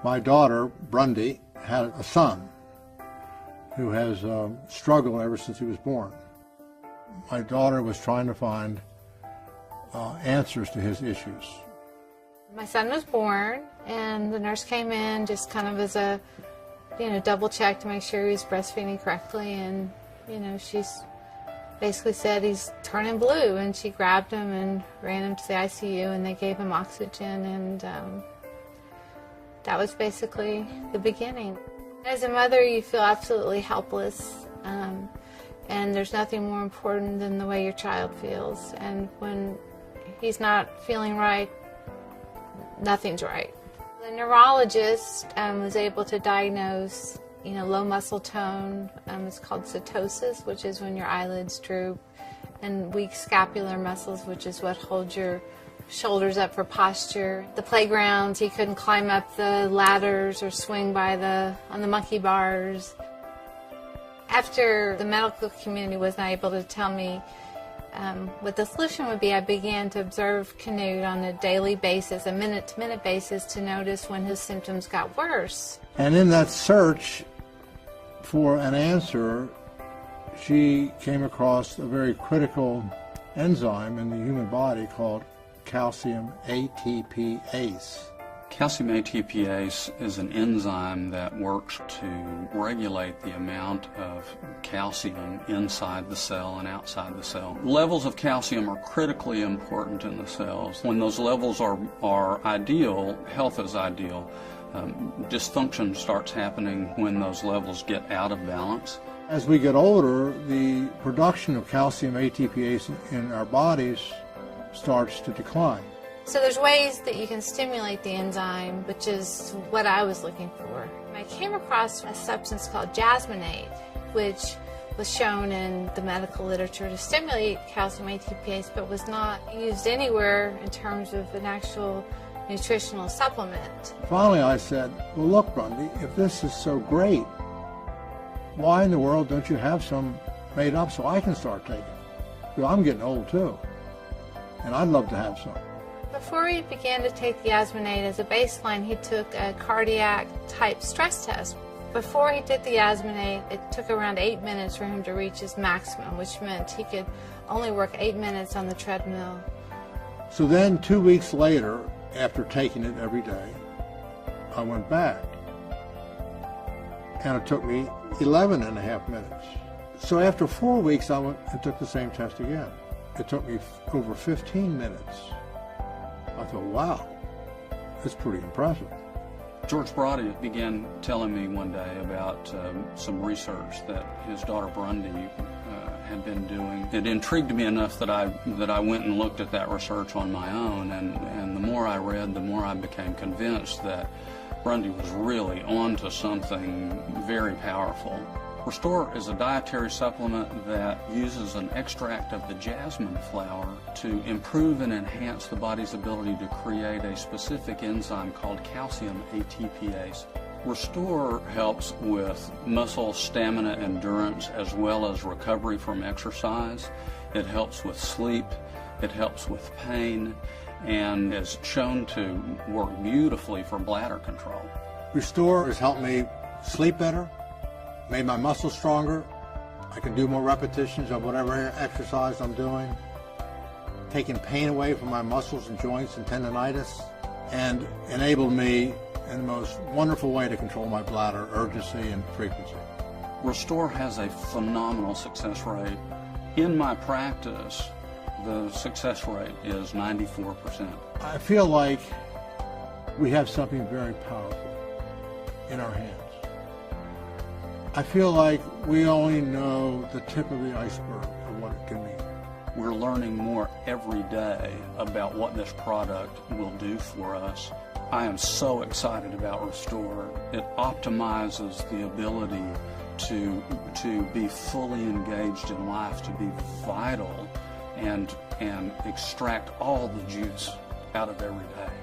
My daughter, Brundy, had a son who has struggled ever since he was born. My daughter was trying to find answers to his issues. My son was born, and the nurse came in just kind of as a, double check to make sure he was breastfeeding correctly, and, she's basically said he's turning blue, and she grabbed him and ran him to the ICU, and they gave him oxygen, and that was basically the beginning. As a mother, you feel absolutely helpless, and there's nothing more important than the way your child feels, and when he's not feeling right, nothing's right. The neurologist was able to diagnose, low muscle tone. It's called setosis, which is when your eyelids droop, and weak scapular muscles, which is what holds your shoulders up for posture. The playgrounds, he couldn't climb up the ladders or swing on the monkey bars. After the medical community was not able to tell me what the solution would be, I began to observe Canute on a daily basis, a minute-to-minute basis, to notice when his symptoms got worse. And in that search for an answer, she came across a very critical enzyme in the human body called calcium ATPase. Calcium ATPase is an enzyme that works to regulate the amount of calcium inside the cell and outside the cell. Levels of calcium are critically important in the cells. When those levels are ideal, health is ideal. Dysfunction starts happening when those levels get out of balance. As we get older, the production of calcium ATPase in our bodies starts to decline. So there's ways that you can stimulate the enzyme, which is what I was looking for. I came across a substance called jasmonate, which was shown in the medical literature to stimulate calcium ATPase, but was not used anywhere in terms of an actual nutritional supplement. Finally I said, well, look, Brundy, if this is so great, why in the world don't you have some made up so I can start taking it? Well, I'm getting old too, and I'd love to have some. Before he began to take the jasmonate as a baseline, he took a cardiac-type stress test. Before he did the jasmonate, it took around 8 minutes for him to reach his maximum, which meant he could only work 8 minutes on the treadmill. So then 2 weeks later, after taking it every day, I went back. And it took me 11.5 minutes. So after 4 weeks, I went and took the same test again. It took me over 15 minutes. I thought, wow, that's pretty impressive. George Brody began telling me one day about some research that his daughter Brundy had been doing. It intrigued me enough that I went and looked at that research on my own, and the more I read, the more I became convinced that Brundy was really onto something very powerful. ReStor is a dietary supplement that uses an extract of the jasmine flower to improve and enhance the body's ability to create a specific enzyme called calcium ATPase. ReStor helps with muscle stamina endurance as well as recovery from exercise. It helps with sleep, it helps with pain, and is shown to work beautifully for bladder control. ReStor has helped me sleep better, made my muscles stronger. I can do more repetitions of whatever exercise I'm doing, taking pain away from my muscles and joints and tendonitis, and enabled me in the most wonderful way to control my bladder, urgency and frequency. ReStor has a phenomenal success rate. In my practice, the success rate is 94%. I feel like we have something very powerful in our hands. I feel like we only know the tip of the iceberg of what it can mean. We're learning more every day about what this product will do for us. I am so excited about ReStor. It optimizes the ability to be fully engaged in life, to be vital, and extract all the juice out of every day.